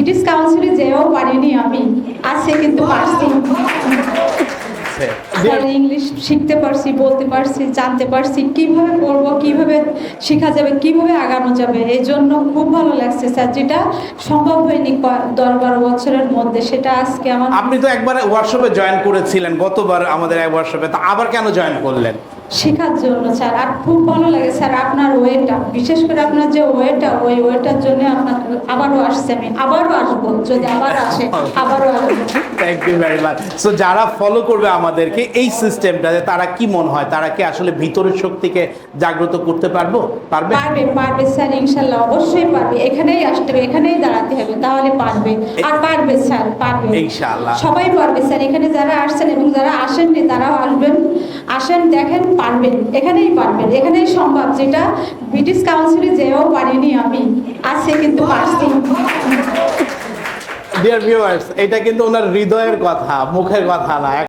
British কাউন্সিলে যেও পারিনি আমি, আজকে কিন্তু পারছি। স্যার ইংলিশ শিখতে পারছি, বলতে পারছি, জানতে পারছি, কিভাবে পড়বো, কিভাবে শেখা যাবে, কিভাবে আগানো যাবে, এই জন্য খুব ভালো লাগছে স্যার। যেটা সম্ভব হয়নি 10-12 বছরের মধ্যে, সেটা আজকে আমার। আপনি তো একবার ওয়ার্কশপে জয়েন করেছিলেন গতবার আমাদের এক ওয়ার্কশপে, তা আবার কেন জয়েন করলেন? শেখার জন্য স্যার। আর খুব ভালো লাগে স্যার আপনার ওয়েটা, বিশেষ করে আপনার যে ওয়েটা, ওই ওয়েটার জন্য আপনাকে আবারও আসছে, আমি আবারও আসবো, যদি আবার আসে আবারও আসবো। Thank you very much. So যারা ফলো করবে আমাদেরকে এই সিস্টেমটাতে, তারা কি মনে হয়, তারা কি আসলে ভিতরের শক্তিকে জাগ্রত করতে পারবে? পারবে স্যার, ইনশাল্লাহ অবশ্যই পারবে। এখানেই আসতে হবে, এখানেই দাঁড়াতে হবে, তাহলে পারবে। আর পারবে স্যার, পারবে ইনশাআল্লাহ। সবাই পারবে স্যার। এখানে যারা আসছেন এবং যারা আসেননি তারাও আসবেন, আসেন, দেখেন, পারবেন, এখানেই পারবেন, এখানেই সম্ভব। যেটা ব্রিটিশ কাউন্সিলে যেও পারিনি আমি, আজকে কিন্তু পারছি। ডিয়ার ভিউয়ার্স, এটা কিন্তু ওনার হৃদয়ের কথা, মুখের কথা না।